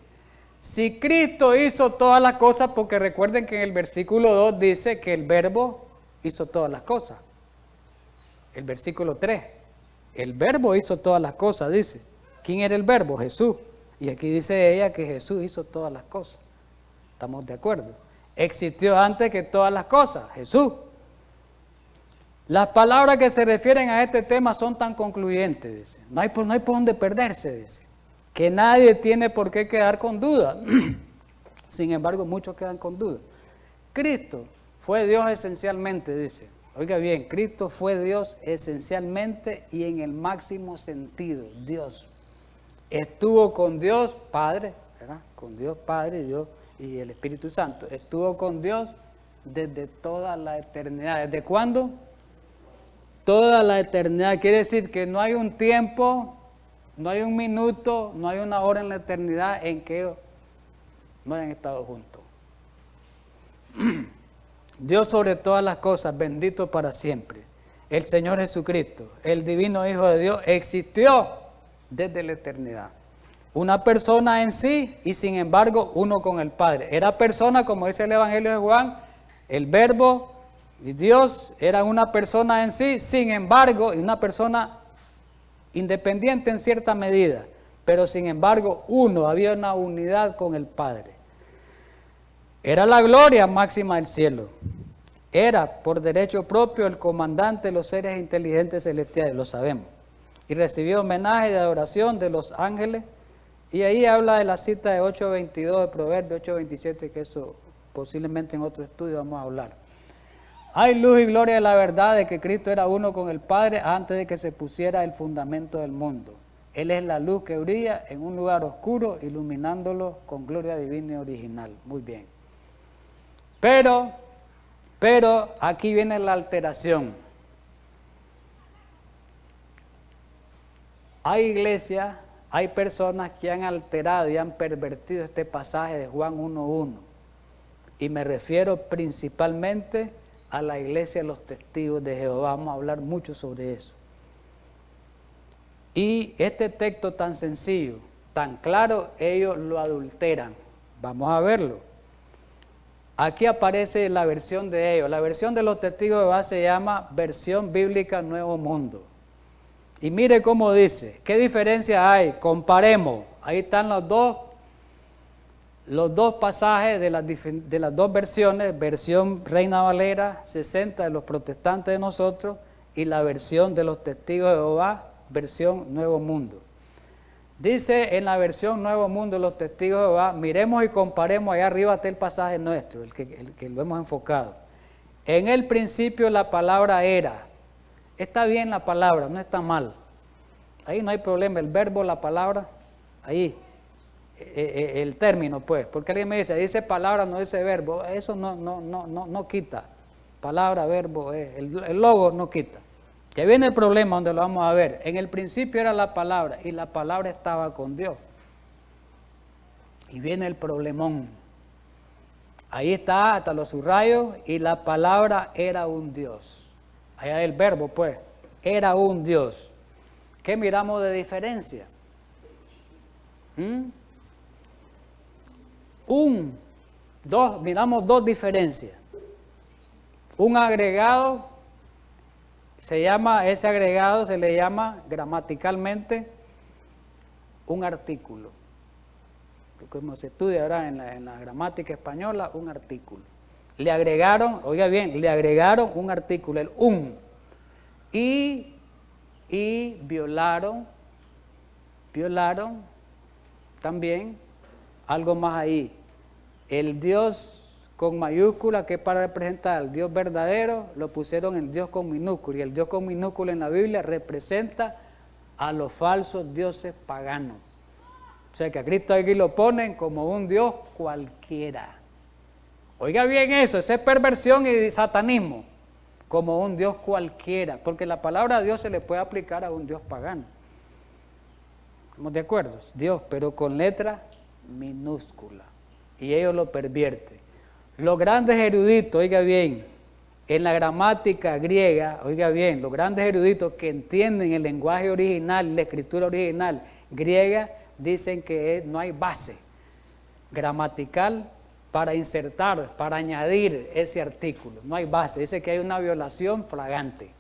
Si Cristo hizo todas las cosas, porque recuerden que en el versículo 2 dice que el verbo hizo todas las cosas. El versículo 3, el verbo hizo todas las cosas, dice. ¿Quién era el verbo? Jesús. Y aquí dice ella que Jesús hizo todas las cosas. ¿Estamos de acuerdo? Existió antes que todas las cosas, Jesús. Las palabras que se refieren a este tema son tan concluyentes, dice. No hay por dónde perderse, dice. Que nadie tiene por qué quedar con duda. Sin embargo, muchos quedan con duda. Cristo fue Dios esencialmente, dice. Oiga bien, Cristo fue Dios esencialmente y en el máximo sentido, Dios. Estuvo con Dios Padre, ¿verdad? Con Dios Padre, Dios y el Espíritu Santo. Estuvo con Dios desde toda la eternidad. ¿Desde cuándo? Toda la eternidad. Quiere decir que no hay un tiempo, no hay un minuto, no hay una hora en la eternidad en que no hayan estado juntos. Dios sobre todas las cosas, bendito para siempre. El Señor Jesucristo, el divino Hijo de Dios, existió desde la eternidad. Una persona en sí y sin embargo uno con el Padre. Era persona, como dice el Evangelio de Juan, el verbo y Dios era una persona en sí, sin embargo, una persona independiente en cierta medida, pero sin embargo uno, había una unidad con el Padre. Era la gloria máxima del cielo. Era por derecho propio el comandante de los seres inteligentes celestiales, lo sabemos. y recibió homenaje de adoración de los ángeles. Y ahí habla de la cita de 8.22 de Proverbios 8.27, que eso posiblemente en otro estudio vamos a hablar. Hay luz y gloria de la verdad de que Cristo era uno con el Padre antes de que se pusiera el fundamento del mundo. Él es la luz que brilla en un lugar oscuro, iluminándolo con gloria divina y original. Muy bien. Pero aquí viene la alteración. Hay iglesias, hay personas que han alterado y han pervertido este pasaje de Juan 1.1. Y me refiero principalmente a la iglesia de los testigos de Jehová. Vamos a hablar mucho sobre eso. Y este texto tan sencillo, tan claro, ellos lo adulteran. Vamos a verlo. Aquí aparece la versión de ellos. La versión de los testigos de Jehová se llama Versión Bíblica Nuevo Mundo. Y mire cómo dice, ¿qué diferencia hay? Comparemos. Ahí están los dos pasajes de las dos versiones, versión Reina Valera 60 de los protestantes de nosotros y la versión de los testigos de Jehová, versión Nuevo Mundo. Dice en la versión Nuevo Mundo de los testigos de Jehová, miremos y comparemos, allá arriba está el pasaje nuestro, el que lo hemos enfocado. En el principio la palabra era. Está bien la palabra, no está mal. Ahí no hay problema, el verbo, la palabra, ahí. El término, pues, porque alguien me dice palabra, no dice verbo, eso no quita. Palabra, verbo, el logo no quita. Que viene el problema donde lo vamos a ver. En el principio era la palabra y la palabra estaba con Dios. Y viene el problemón. Ahí está, hasta los subrayos, y la palabra era un Dios. Allá el verbo, pues, era un Dios. ¿Qué miramos de diferencia? Miramos dos diferencias. Un agregado, ese agregado se le llama gramaticalmente un artículo. Como se estudia ahora en la gramática española, un artículo. Le agregaron, oiga bien, le agregaron un artículo, el un, y violaron también algo más ahí. El Dios con mayúscula, que es para representar al Dios verdadero, lo pusieron en Dios con minúscula. Y el Dios con minúscula en la Biblia representa a los falsos dioses paganos. O sea que a Cristo aquí lo ponen como un Dios cualquiera. Oiga bien eso es perversión y satanismo. Como un Dios cualquiera. Porque la palabra Dios se le puede aplicar a un Dios pagano. ¿Estamos de acuerdo? Dios, pero con letra minúscula. Y ellos lo pervierten. Los grandes eruditos, oiga bien, en la gramática griega, oiga bien, los grandes eruditos que entienden el lenguaje original, la escritura original griega, dicen que no hay base gramatical para insertar, para añadir ese artículo. No hay base, dice que hay una violación flagrante.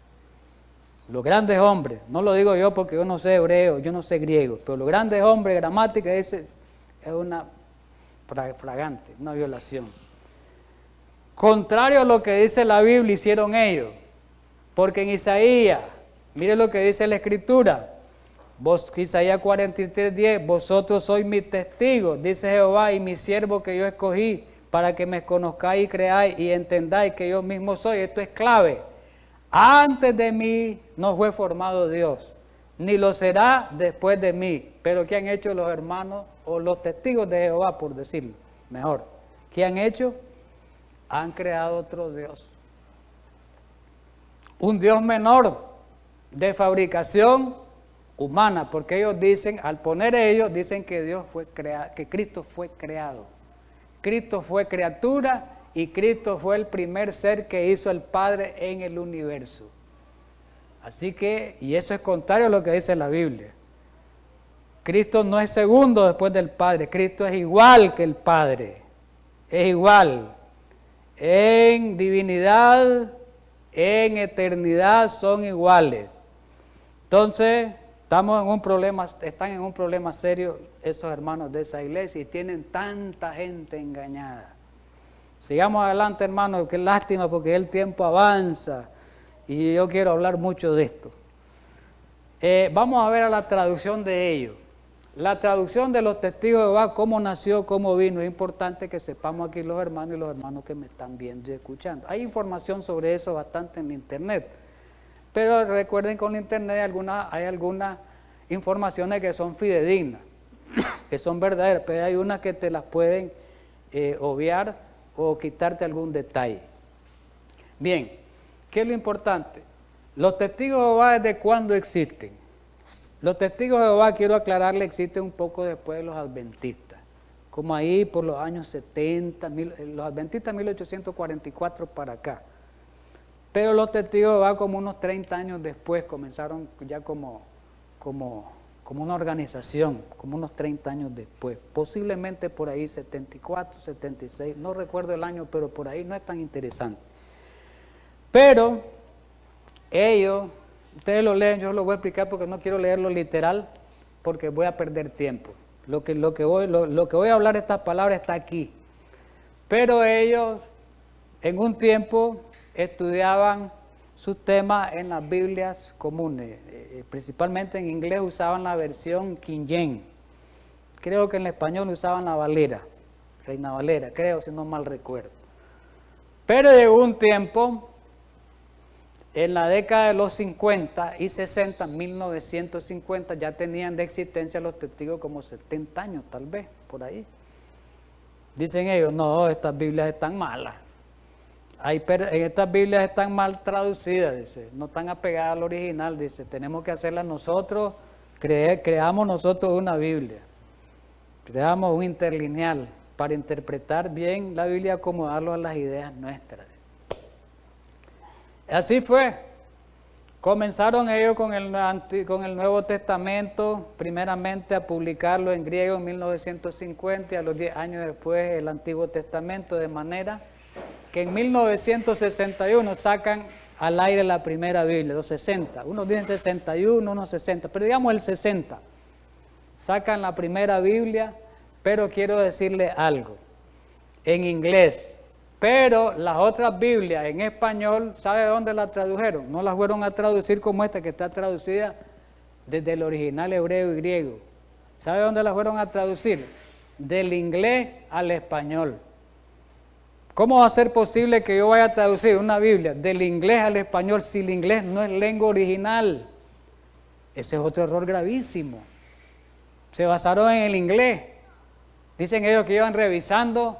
Los grandes hombres, no lo digo yo porque yo no sé hebreo, yo no sé griego, pero los grandes hombres, gramática, dice, es una flagrante, una violación. Contrario a lo que dice la Biblia, hicieron ellos. Porque en Isaías, mire lo que dice la Escritura. Isaías 43:10, vosotros sois mis testigos, dice Jehová, y mi siervo que yo escogí, para que me conozcáis y creáis y entendáis que yo mismo soy. Esto es clave. Antes de mí no fue formado Dios, ni lo será después de mí. Pero ¿qué han hecho los hermanos o los testigos de Jehová, por decirlo mejor? ¿Qué han hecho? Han creado otro Dios. Un Dios menor, de fabricación humana, porque ellos dicen, al poner ellos, dicen que Dios fue creado, que Cristo fue creado. Cristo fue criatura y Cristo fue el primer ser que hizo el Padre en el universo. Así que, y eso es contrario a lo que dice la Biblia. Cristo no es segundo después del Padre, Cristo es igual que el Padre, es igual. En divinidad, en eternidad son iguales. Entonces, están en un problema serio esos hermanos de esa iglesia y tienen tanta gente engañada. Sigamos adelante, hermanos, qué lástima porque el tiempo avanza y yo quiero hablar mucho de esto. Vamos a ver a la traducción de ellos. La traducción de los testigos de Jehová, cómo nació, cómo vino. Es importante que sepamos aquí los hermanos y los hermanos que me están viendo y escuchando. Hay información sobre eso bastante en internet. Pero recuerden que con la internet hay algunas informaciones que son fidedignas, que son verdaderas, pero hay unas que te las pueden obviar o quitarte algún detalle. Bien, ¿qué es lo importante? Los testigos de Jehová, ¿desde cuándo existen? Los testigos de Jehová, quiero aclararle, existen un poco después de los adventistas, como ahí por los años 70, los adventistas 1844 para acá. Pero los testigos de Jehová como unos 30 años después comenzaron ya como una organización, como unos 30 años después, posiblemente por ahí 74, 76, no recuerdo el año, pero por ahí no es tan interesante. Pero ellos, ustedes lo leen, yo lo voy a explicar porque no quiero leerlo literal, porque voy a perder tiempo. Lo que voy a hablar, estas palabras está aquí. Pero ellos en un tiempo estudiaban sus temas en las Biblias comunes, principalmente en inglés usaban la versión King James, creo que en español usaban la Valera, Reina Valera, creo, si no mal recuerdo. Pero llegó un tiempo, en la década de los 50 y 60, 1950, ya tenían de existencia los testigos como 70 años, tal vez, por ahí. Dicen ellos, no, estas Biblias están malas. En estas Biblias están mal traducidas, dice, no están apegadas al original, dice, tenemos que hacerlas nosotros, creamos nosotros una Biblia, creamos un interlineal para interpretar bien la Biblia y acomodarlo a las ideas nuestras. Así fue, comenzaron ellos con el Nuevo Testamento, primeramente a publicarlo en griego en 1950 y a los 10 años después el Antiguo Testamento, de manera que en 1961 sacan al aire la primera Biblia, los 60, unos dicen 61, unos 60, pero digamos el 60, sacan la primera Biblia, pero quiero decirle algo, en inglés, pero las otras Biblias en español, ¿sabe de dónde las tradujeron? No las fueron a traducir como esta que está traducida desde el original hebreo y griego, ¿sabe dónde las fueron a traducir? Del inglés al español. ¿Cómo va a ser posible que yo vaya a traducir una Biblia del inglés al español si el inglés no es lengua original? Ese es otro error gravísimo. Se basaron en el inglés. Dicen ellos que iban revisando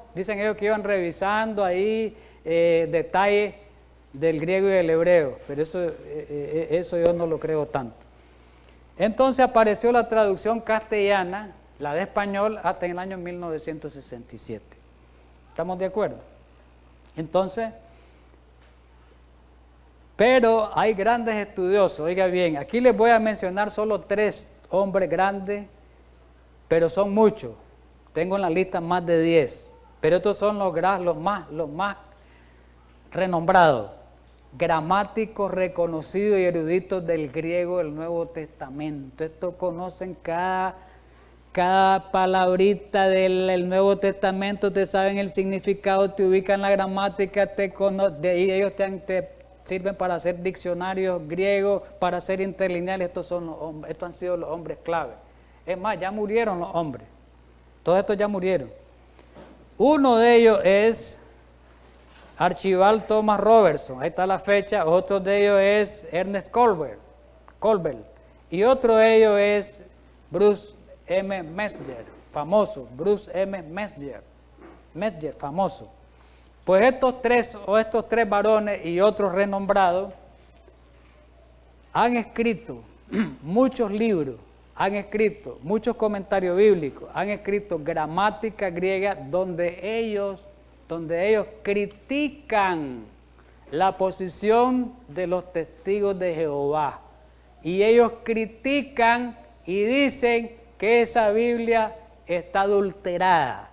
ahí detalles del griego y del hebreo, pero eso yo no lo creo tanto. Entonces apareció la traducción castellana, la de español, hasta en el año 1967. ¿Estamos de acuerdo? Entonces, pero hay grandes estudiosos, oiga bien, aquí les voy a mencionar solo 3 hombres grandes, pero son muchos, tengo en la lista más de 10, pero estos son los más renombrados, gramáticos reconocidos y eruditos del griego del Nuevo Testamento. Estos conocen cada palabrita del Nuevo Testamento, te saben el significado, te ubican la gramática, de ahí ellos te sirven para hacer diccionarios griegos, para hacer interlineales. Estos han sido los hombres clave. Es más, ya murieron los hombres. Todos estos ya murieron. Uno de ellos es Archibald Thomas Robertson, ahí está la fecha. Otro de ellos es Ernest Colbert. Y otro de ellos es Bruce M. Metzger, famoso, Bruce M. Metzger, famoso. Pues estos tres varones y otros renombrados han escrito muchos libros, han escrito muchos comentarios bíblicos, han escrito gramática griega donde ellos critican la posición de los testigos de Jehová. Y ellos critican y dicen que esa Biblia está adulterada,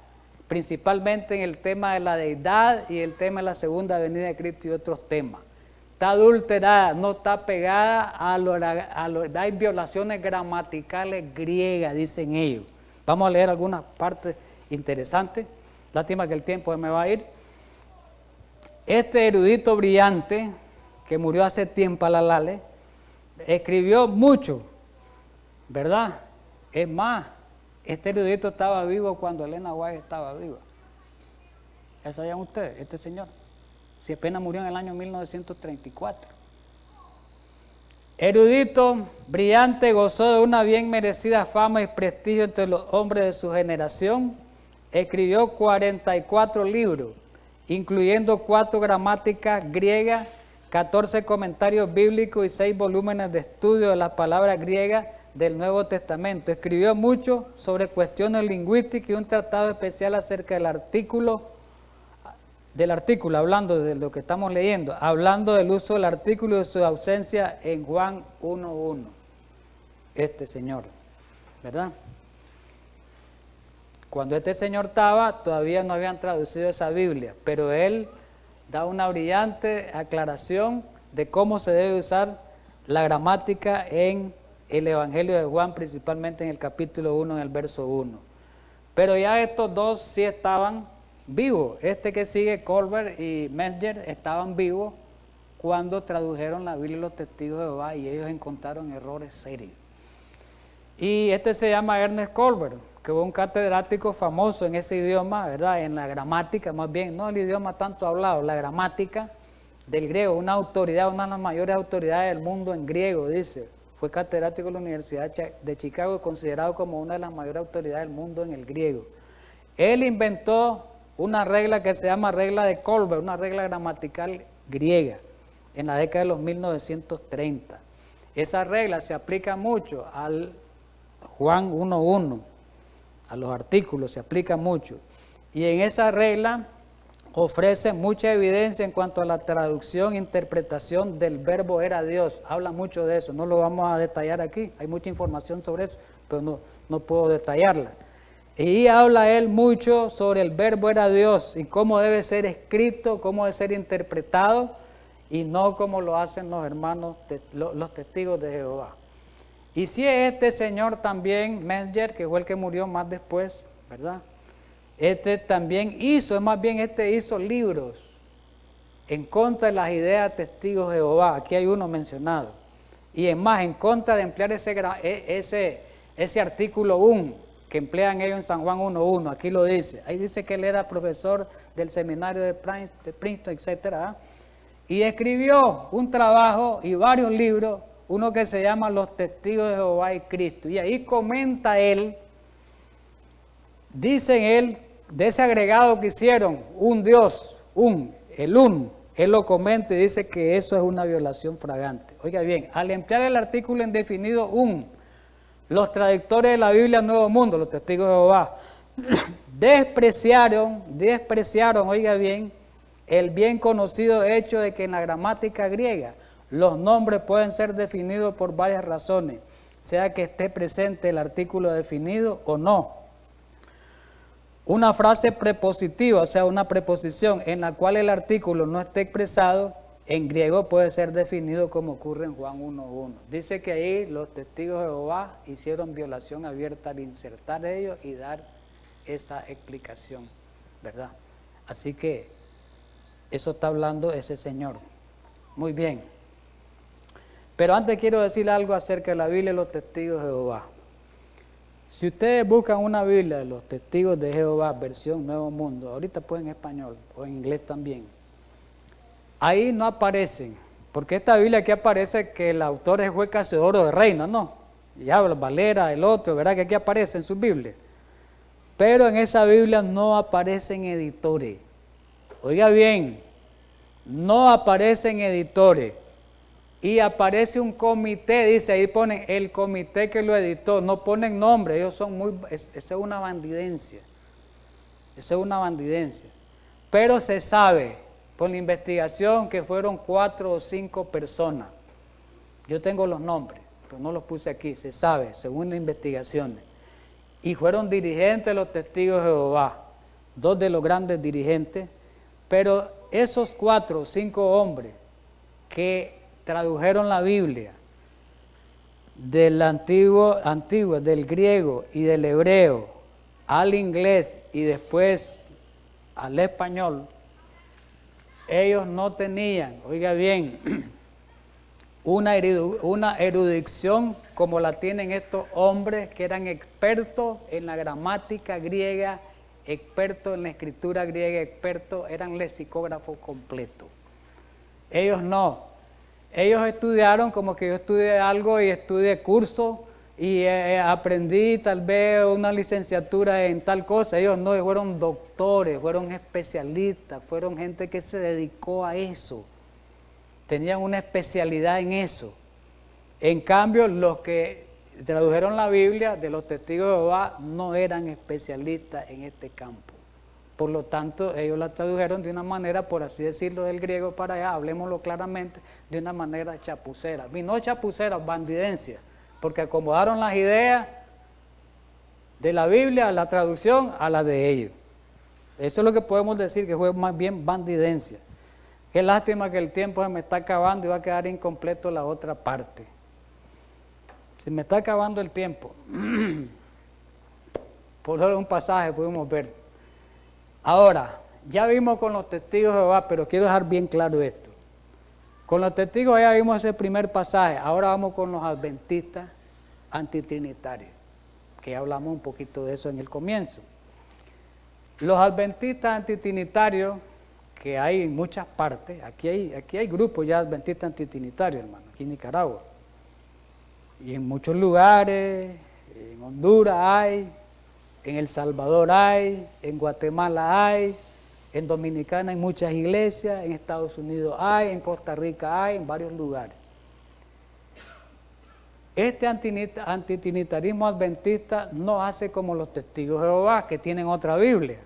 principalmente en el tema de la deidad y el tema de la segunda venida de Cristo y otros temas. Está adulterada, no está pegada hay violaciones gramaticales griegas, dicen ellos. Vamos a leer algunas partes interesantes, lástima que el tiempo se me va a ir. Este erudito brillante, que murió hace tiempo a la Lale, escribió mucho ¿verdad? Es más, este erudito estaba vivo cuando Elena White estaba viva. ¿Ya sabían ustedes? Este señor. Si apenas murió en el año 1934. Erudito, brillante, gozó de una bien merecida fama y prestigio entre los hombres de su generación. Escribió 44 libros, incluyendo 4 gramáticas griegas, 14 comentarios bíblicos y 6 volúmenes de estudio de las palabras griegas del Nuevo Testamento. Escribió mucho sobre cuestiones lingüísticas y un tratado especial acerca del artículo, hablando de lo que estamos leyendo, hablando del uso del artículo y de su ausencia en Juan 1:1. Este señor, ¿verdad? Cuando este señor estaba, todavía no habían traducido esa Biblia, pero él da una brillante aclaración de cómo se debe usar la gramática en el Evangelio de Juan, principalmente en el capítulo 1, en el verso 1. Pero ya estos dos sí estaban vivos. Este que sigue, Colbert y Metzger, estaban vivos cuando tradujeron la Biblia los testigos de Jehová y ellos encontraron errores serios. Y este se llama Ernest Colbert, que fue un catedrático famoso en ese idioma, ¿verdad? En la gramática, más bien, no el idioma tanto hablado, la gramática del griego, una autoridad, una de las mayores autoridades del mundo en griego, dice. Fue catedrático de la Universidad de Chicago, considerado como una de las mayores autoridades del mundo en el griego. Él inventó una regla que se llama regla de Colbert, una regla gramatical griega, en la década de los 1930. Esa regla se aplica mucho al Juan 1:1, a los artículos se aplica mucho. Y en esa regla ofrece mucha evidencia en cuanto a la traducción e interpretación del verbo era Dios. Habla mucho de eso, no lo vamos a detallar aquí, hay mucha información sobre eso, pero no puedo detallarla. Y habla él mucho sobre el verbo era Dios y cómo debe ser escrito, cómo debe ser interpretado y no como lo hacen los hermanos, los testigos de Jehová. Y si es este señor también, Metzger, que fue el que murió más después, ¿verdad? Este también hizo libros en contra de las ideas de testigos de Jehová. Aquí hay uno mencionado. Y es más, en contra de emplear ese artículo 1 que emplean ellos en San Juan 1:1. Aquí lo dice. Ahí dice que él era profesor del seminario de Princeton, etc. Y escribió un trabajo y varios libros, uno que se llama Los Testigos de Jehová y Cristo. Y ahí comenta él, dicen él, de ese agregado que hicieron, un Dios, él lo comenta y dice que eso es una violación flagrante. Oiga bien, al emplear el artículo indefinido los traductores de la Biblia Nuevo Mundo, los testigos de Jehová, despreciaron, oiga bien, el bien conocido hecho de que en la gramática griega los nombres pueden ser definidos por varias razones, sea que esté presente el artículo definido o no. Una frase prepositiva, o sea, una preposición en la cual el artículo no esté expresado, en griego puede ser definido como ocurre en Juan 1:1. Dice que ahí los testigos de Jehová hicieron violación abierta al insertar ellos y dar esa explicación, ¿verdad? Así que eso está hablando ese señor. Muy bien. Pero antes quiero decir algo acerca de la Biblia y los testigos de Jehová. Si ustedes buscan una Biblia de los testigos de Jehová, versión Nuevo Mundo, ahorita pues en español o en inglés también, ahí no aparecen, porque esta Biblia aquí aparece que el autor fue Casiodoro de Reina, ¿no? Y habla Valera, el otro, ¿verdad? Que aquí aparece en su Biblia. Pero en esa Biblia no aparecen editores. Oiga bien, no aparecen editores. Y aparece un comité, dice, ahí ponen el comité que lo editó, no ponen nombre, ellos son esa es una bandidencia, pero se sabe por la investigación que fueron 4 o 5 personas, yo tengo los nombres, pero no los puse aquí, se sabe, según las investigaciones, y fueron dirigentes de los testigos de Jehová, 2 de los grandes dirigentes, pero esos 4 o 5 hombres que tradujeron la Biblia del antiguo, del griego y del hebreo al inglés y después al español, ellos no tenían, oiga bien, una erudición como la tienen estos hombres que eran expertos en la gramática griega, expertos en la escritura griega, expertos, eran lexicógrafos completos. Ellos no. Ellos estudiaron como que yo estudié algo y estudié curso y aprendí tal vez una licenciatura en tal cosa. Ellos no, fueron doctores, fueron especialistas, fueron gente que se dedicó a eso. Tenían una especialidad en eso. En cambio, los que tradujeron la Biblia de los testigos de Jehová no eran especialistas en este campo. Por lo tanto, ellos la tradujeron de una manera, por así decirlo, del griego para allá, hablemoslo claramente, de una manera chapucera. Y no chapucera, bandidencia, porque acomodaron las ideas de la Biblia, la traducción, a la de ellos. Eso es lo que podemos decir, que fue más bien bandidencia. Qué lástima que el tiempo se me está acabando y va a quedar incompleto la otra parte. Se me está acabando el tiempo. Por solo un pasaje pudimos ver. Ahora, ya vimos con los testigos de Jehová, pero quiero dejar bien claro esto. Con los testigos ya vimos ese primer pasaje, ahora vamos con los adventistas antitrinitarios, que ya hablamos un poquito de eso en el comienzo. Los adventistas antitrinitarios, que hay en muchas partes, aquí hay grupos ya adventistas antitrinitarios, hermano, aquí en Nicaragua. Y en muchos lugares, en Honduras hay, en El Salvador hay, en Guatemala hay, en Dominicana hay muchas iglesias, en Estados Unidos hay, en Costa Rica hay, en varios lugares. Este antitrinitarismo adventista no hace como los testigos de Jehová, que tienen otra Biblia.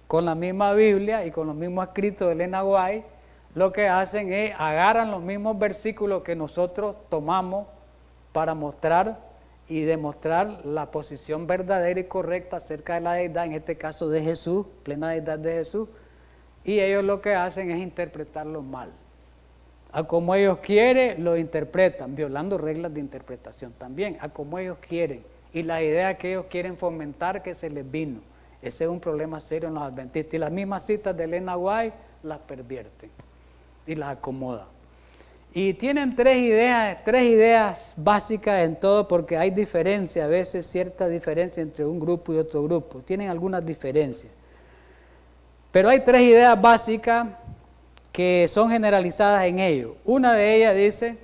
Con la misma Biblia y con los mismos escritos de Elena White, lo que hacen es agarran los mismos versículos que nosotros tomamos para mostrar y demostrar la posición verdadera y correcta acerca de la deidad, en este caso de Jesús, plena deidad de Jesús, y ellos lo que hacen es interpretarlo mal. A como ellos quieren, lo interpretan, violando reglas de interpretación también, a como ellos quieren, y las ideas que ellos quieren fomentar que se les vino. Ese es un problema serio en los adventistas, y las mismas citas de Elena White las pervierten y las acomodan. Y tienen tres ideas básicas en todo, porque hay diferencia, a veces cierta diferencia entre un grupo y otro grupo. Tienen algunas diferencias. Pero hay tres ideas básicas que son generalizadas en ellos. Una de ellas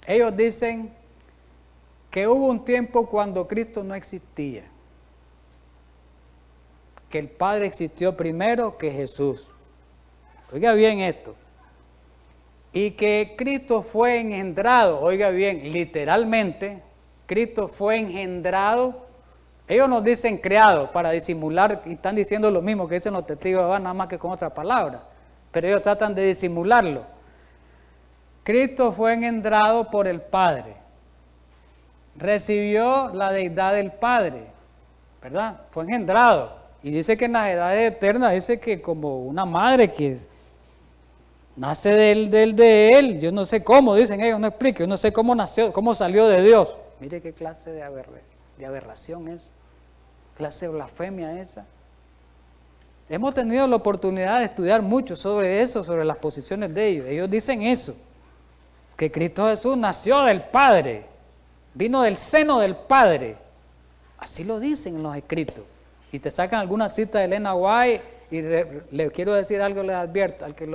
ellos dicen que hubo un tiempo cuando Cristo no existía. Que el Padre existió primero que Jesús. Oiga bien esto. Y que Cristo fue engendrado, oiga bien, literalmente, Cristo fue engendrado. Ellos nos dicen creado para disimular, y están diciendo lo mismo que dicen los testigos de Jehová, nada más que con otra palabra, pero ellos tratan de disimularlo. Cristo fue engendrado por el Padre, recibió la deidad del Padre, ¿verdad? Fue engendrado, y dice que en las edades eternas, dice que como una madre que nace de él, yo no sé cómo, dicen ellos, no explico, yo no sé cómo nació, cómo salió de Dios. Mire qué clase de aberración es, clase de blasfemia esa. Hemos tenido la oportunidad de estudiar mucho sobre eso, sobre las posiciones de ellos. Ellos dicen eso, que Cristo Jesús nació del Padre, vino del seno del Padre. Así lo dicen en los escritos. Y te sacan alguna cita de Elena White, y le quiero decir algo, les advierto, al que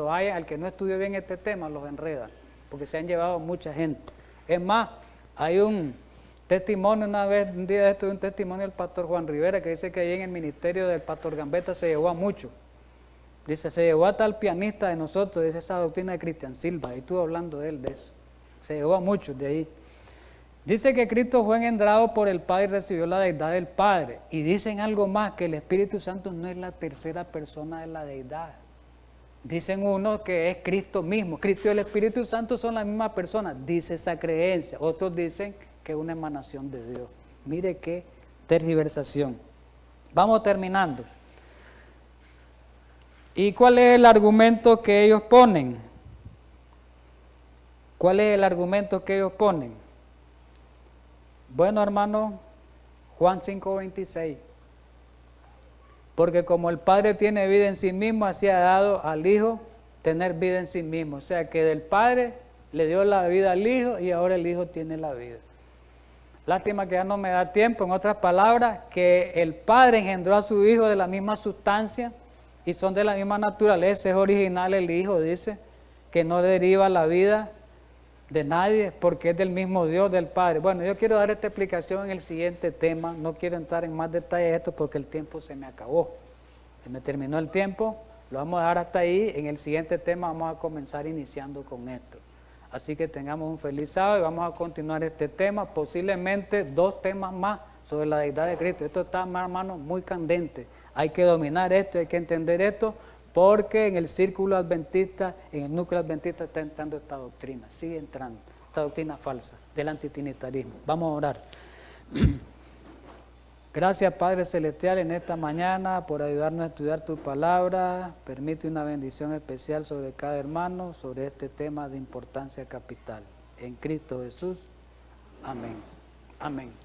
no estudie bien este tema, los enredan, porque se han llevado mucha gente. Es más, hay un testimonio un día de esto, un testimonio del pastor Juan Rivera, que dice que ahí en el ministerio del pastor Gambetta se llevó a mucho. Dice, se llevó a tal pianista de nosotros, dice esa doctrina de Cristian Silva, y estuvo hablando de él, de eso. Se llevó a muchos de ahí. Dice que Cristo fue engendrado por el Padre y recibió la deidad del Padre. Y dicen algo más, que el Espíritu Santo no es la tercera persona de la deidad. Dicen unos que es Cristo mismo. Cristo y el Espíritu Santo son la misma persona, dice esa creencia. Otros dicen que es una emanación de Dios. Mire qué tergiversación. Vamos terminando. ¿Y cuál es el argumento que ellos ponen? ¿Cuál es el argumento que ellos ponen? Bueno, hermano, Juan 5:26. Porque como el Padre tiene vida en sí mismo, así ha dado al Hijo tener vida en sí mismo. O sea que del Padre le dio la vida al Hijo y ahora el Hijo tiene la vida. Lástima que ya no me da tiempo, en otras palabras, que el Padre engendró a su Hijo de la misma sustancia y son de la misma naturaleza, es original el Hijo, dice, que no deriva la vida de nadie porque es del mismo Dios, del Padre. Bueno, yo quiero dar esta explicación en el siguiente tema, no quiero entrar en más detalle de esto porque el tiempo se me acabó. Se me terminó el tiempo, lo vamos a dejar hasta ahí, en el siguiente tema vamos a comenzar iniciando con esto. Así que tengamos un feliz sábado y vamos a continuar este tema, posiblemente 2 temas más sobre la deidad de Cristo. Esto está, hermano, muy candente. Hay que dominar esto, hay que entender esto, porque en el círculo adventista, en el núcleo adventista está entrando esta doctrina, sigue entrando, esta doctrina falsa del antitrinitarismo. Vamos a orar. Gracias, Padre Celestial, en esta mañana por ayudarnos a estudiar tu palabra. Permite una bendición especial sobre cada hermano, sobre este tema de importancia capital. En Cristo Jesús. Amén. Amén.